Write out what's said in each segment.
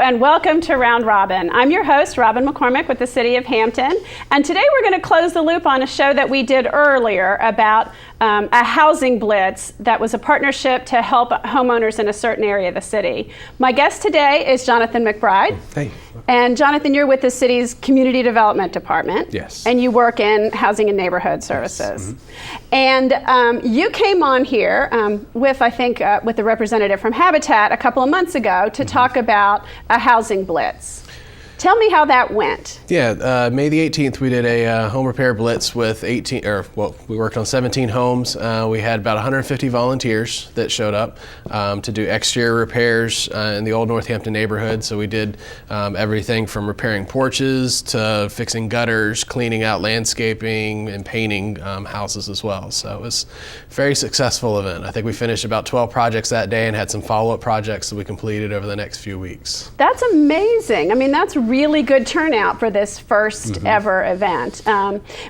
and welcome to Round Robin. I'm your host, Robin McCormick with the City of Hampton, and today we're going to close the loop on a show that we did earlier about a housing blitz that was a partnership to help homeowners in a certain area of the city. My guest today is Jonathan McBride. Hey. And Jonathan, you're with the city's Community Development Department. Yes. And you work in Housing and Neighborhood Services. Yes. Mm-hmm. And you came on here with, I think, with a representative from Habitat a couple of months ago to talk about a housing blitz. Tell me how that went. Yeah, May the 18th, we did a home repair blitz with we worked on 17 homes. We had about 150 volunteers that showed up to do exterior repairs in the old Northampton neighborhood. So we did everything from repairing porches to fixing gutters, cleaning out landscaping, and painting houses as well. So it was a very successful event. I think we finished about 12 projects that day and had some follow-up projects that we completed over the next few weeks. That's amazing. I mean, that's really good turnout for this first ever event.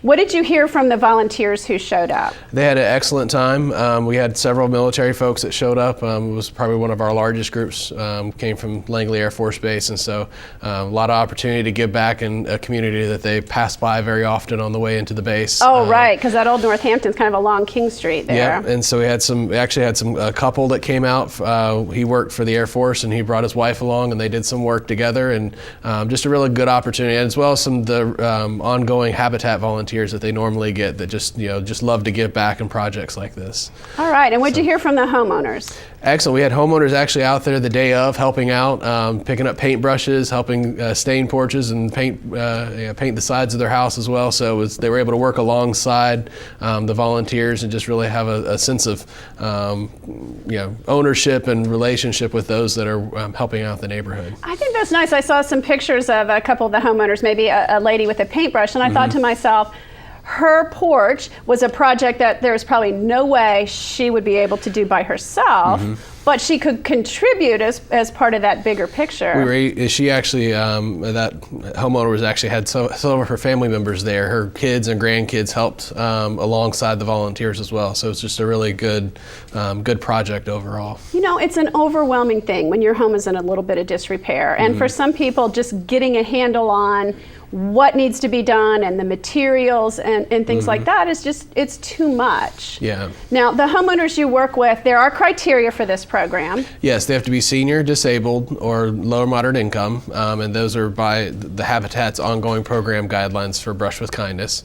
What did you hear from the volunteers who showed up? They had an excellent time. We had several military folks that showed up. It was probably one of our largest groups, came from Langley Air Force Base, and so a lot of opportunity to give back in a community that they pass by very often on the way into the base. Oh, right, because that old Northampton's kind of along King Street there. Yeah, and so we actually had a couple that came out. He worked for the Air Force and he brought his wife along and they did some work together, and just a really good opportunity, as well as some of the ongoing Habitat volunteers that they normally get that just love to give back in projects like this. All right, and what did you hear from the homeowners? Excellent. We had homeowners actually out there the day of helping out, picking up paintbrushes, helping stain porches and paint the sides of their house as well. So they were able to work alongside the volunteers and just really have a sense of ownership and relationship with those that are helping out the neighborhood. I think that's nice. I saw some pictures of a couple of the homeowners, maybe a lady with a paintbrush, and I thought to myself, her porch was a project that there's probably no way she would be able to do by herself, but she could contribute as part of that bigger picture. She actually, that homeowner was actually had some of her family members there. Her kids and grandkids helped alongside the volunteers as well. So it's just a really good project overall. You know, it's an overwhelming thing when your home is in a little bit of disrepair. And for some people, just getting a handle on what needs to be done and the materials and things like that is it's too much. Yeah. Now, the homeowners you work with, there are criteria for this program. Yes, they have to be senior, disabled, or low or moderate income, and those are by the Habitat's ongoing program guidelines for Brush with Kindness.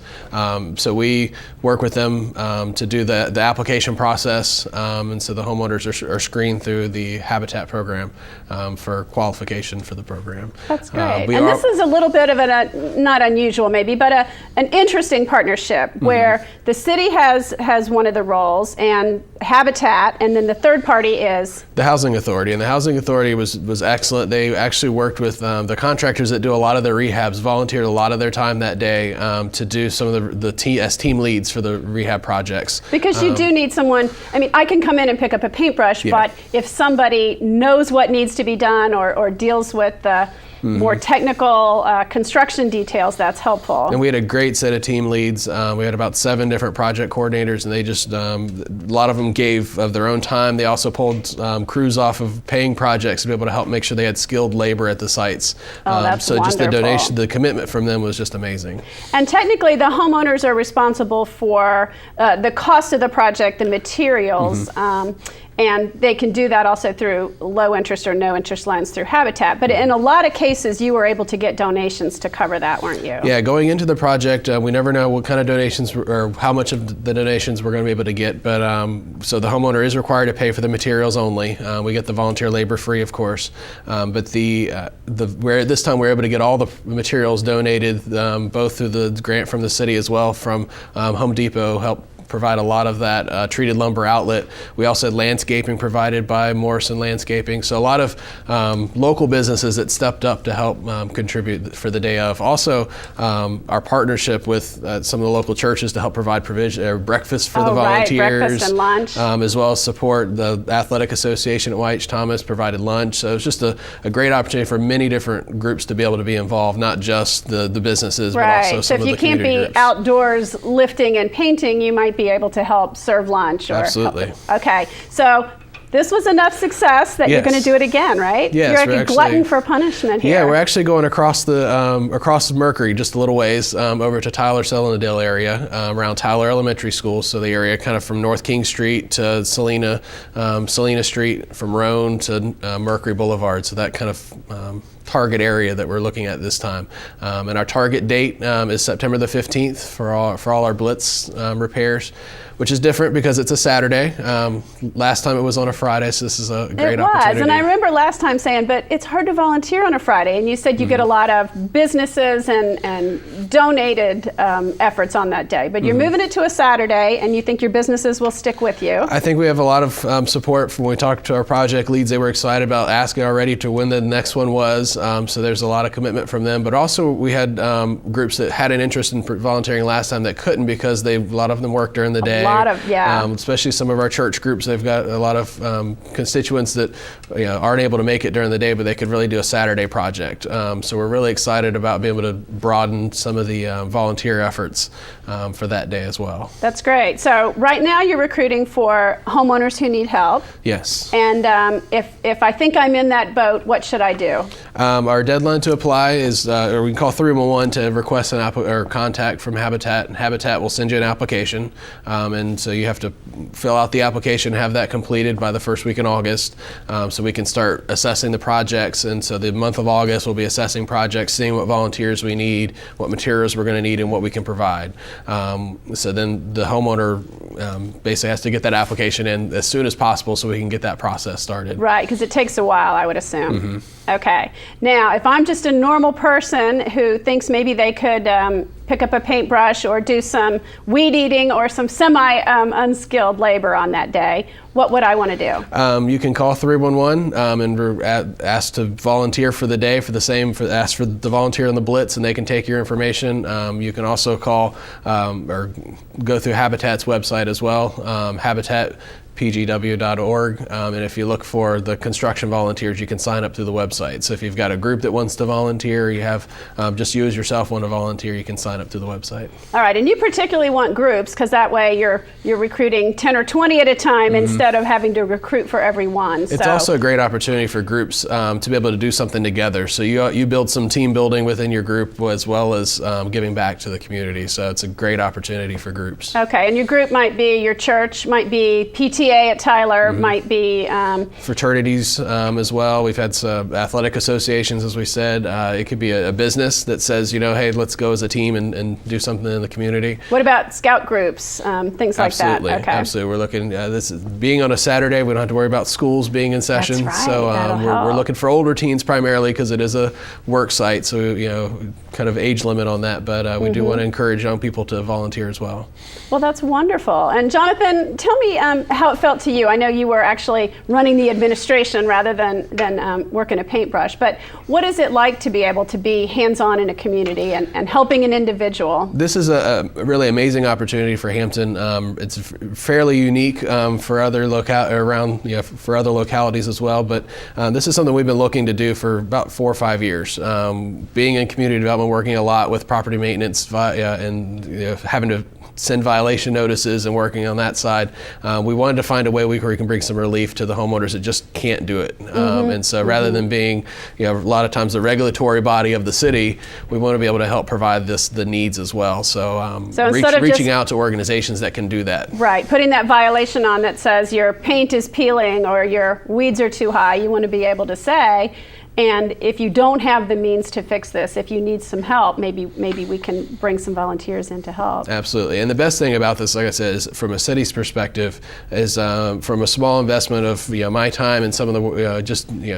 So we work with them to do the application process, and so the homeowners are screened through the Habitat program for qualification for the program. That's great. This is a little bit of not unusual maybe, but an interesting partnership where the city has one of the roles and Habitat, and then the third party is the Housing Authority. And the Housing Authority was excellent. They actually worked with the contractors that do a lot of their rehabs, volunteered a lot of their time that day to do some of the team leads for the rehab projects. Because you do need someone. I mean, I can come in and pick up a paintbrush, but if somebody knows what needs to be done or deals with the more technical construction details, that's helpful. And we had a great set of team leads. We had about 7 different project coordinators, and they just, a lot of them gave of their own time. They also pulled crews off of paying projects to be able to help make sure they had skilled labor at the sites. That's so wonderful. Just the commitment from them was just amazing. And technically, the homeowners are responsible for the cost of the project, the materials, and they can do that also through low interest or no interest loans through Habitat. But in a lot of cases, you were able to get donations to cover that, weren't you? Yeah, going into the project, we never know what kind of donations or how much of the donations we're going to be able to get. But so the homeowner is required to pay for the materials only. We get the volunteer labor free, of course. But this time we're able to get all the materials donated, both through the grant from the city as well from Home Depot helped provide a lot of that treated lumber outlet. We also had landscaping provided by Morrison Landscaping. So a lot of local businesses that stepped up to help contribute for the day of. Also, our partnership with some of the local churches to help provide breakfast for the volunteers. Right, breakfast and lunch. As well as support. The Athletic Association at White Thomas provided lunch. So it's just a great opportunity for many different groups to be able to be involved, not just the businesses, but also some of the community groups. So if you can't be outdoors lifting and painting, you might be able to help serve lunch. Absolutely. Okay, so this was enough success that you're Yes. going to do it again, right? Yes, You're we're like a glutton actually- for punishment here. Yeah, we're actually going across Mercury just a little ways over to Tyler Seldendale area, around Tyler Elementary School. So the area kind of from North King Street to Selena Street, from Roan to Mercury Boulevard. So that kind of target area that we're looking at this time. And our target date is September the 15th for all our Blitz repairs, which is different because it's a Saturday. Last time it was on a Friday, so this is a great opportunity. It was, and I remember last time saying, but it's hard to volunteer on a Friday, and you said you get a lot of businesses and donated efforts on that day, but you're moving it to a Saturday, and you think your businesses will stick with you. I think we have a lot of support from when we talked to our project leads. They were excited about asking already to when the next one was, so there's a lot of commitment from them, but also we had groups that had an interest in volunteering last time that couldn't because a lot of them work during the day. A lot of, yeah. Especially some of our church groups, they've got a lot of constituents that aren't able to make it during the day, but they could really do a Saturday project. So we're really excited about being able to broaden some of the volunteer efforts for that day as well. That's great. So right now you're recruiting for homeowners who need help. Yes. And if I think I'm in that boat, what should I do? Our deadline to apply is, or we can call 311 to request or contact from Habitat, and Habitat will send you an application. And so you have to fill out the application, have that completed by the first week in August, so we can start assessing the projects. And so the month of August we'll be assessing projects, seeing what volunteers we need, what materials we're going to need, and what we can provide. So then the homeowner basically has to get that application in as soon as possible so we can get that process started. Right, because it takes a while, I would assume. Okay. Now, if I'm just a normal person who thinks maybe they could pick up a paintbrush or do some weed eating or some unskilled labor on that day, what would I want to do? You can call 311 and ask to volunteer for the day ask for the volunteer on the Blitz, and they can take your information. You can also call or go through Habitat's website as well, habitatpgw.org, and if you look for the construction volunteers, you can sign up through the website. So if you've got a group that wants to volunteer, you have just you as yourself want to volunteer, you can sign up through the website. All right, and you particularly want groups because that way you're recruiting 10 or 20 at a time instead of having to recruit for everyone. It's also a great opportunity for groups to be able to do something together. So you build some team building within your group as well as giving back to the community. So it's a great opportunity for groups. Okay, and your group might be your church, might be PTA at Tyler, might be fraternities as well. We've had some athletic associations, as we said. It could be a business that says, hey, let's go as a team and do something in the community. What about scout groups, things like that? Okay. Absolutely. We're looking, this is being on a Saturday, we don't have to worry about schools being in session. That's right. So That'll we're looking for older teens primarily because it is a work site. So, kind of age limit on that. But we do want to encourage young people to volunteer as well. Well, that's wonderful. And Jonathan, tell me how it felt to you. I know you were actually running the administration rather than working a paintbrush, but what is it like to be able to be hands-on in a community and helping an individual? This is a really amazing opportunity for Hampton. It's fairly unique for other for other localities as well, but this is something we've been looking to do for about 4 or 5 years. Being in community development, working a lot with property maintenance and having to send violation notices and working on that side, we wanted to find a way where we can bring some relief to the homeowners that just can't do it. And so rather than being, a lot of times the regulatory body of the city, we want to be able to help provide the needs as well. So, reaching out to organizations that can do that. Right, putting that violation on that says your paint is peeling or your weeds are too high, you want to be able to say, and if you don't have the means to fix this, if you need some help, maybe we can bring some volunteers in to help. Absolutely. And the best thing about this, like I said, is from a city's perspective, is from a small investment of my time and some of the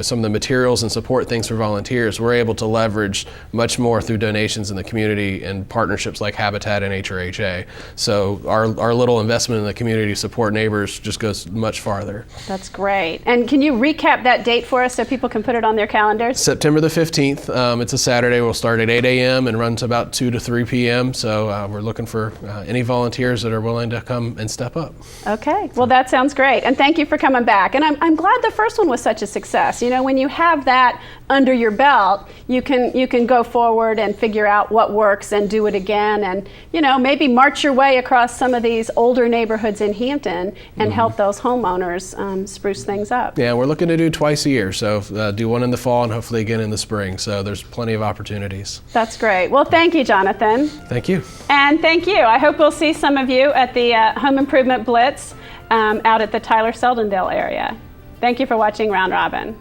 some of the materials and support things for volunteers, we're able to leverage much more through donations in the community and partnerships like Habitat and HRHA. So our little investment in the community to support neighbors just goes much farther. That's great. And can you recap that date for us so people can put it on their calendar? calendars? September the 15th. It's a Saturday. We'll start at 8 a.m. and run to about 2 to 3 p.m. So we're looking for any volunteers that are willing to come and step up. Okay, well that sounds great, and thank you for coming back. And I'm glad the first one was such a success. You know, when you have that under your belt, you can go forward and figure out what works and do it again, and you know, maybe march your way across some of these older neighborhoods in Hampton and help those homeowners spruce things up. Yeah, we're looking to do twice a year, so do one in the fall and hopefully again in the spring. So there's plenty of opportunities. That's great. Well, thank you, Jonathan. Thank you. And thank you. I hope we'll see some of you at the Home Improvement Blitz out at the Tyler Seldendale area. Thank you for watching Round Robin.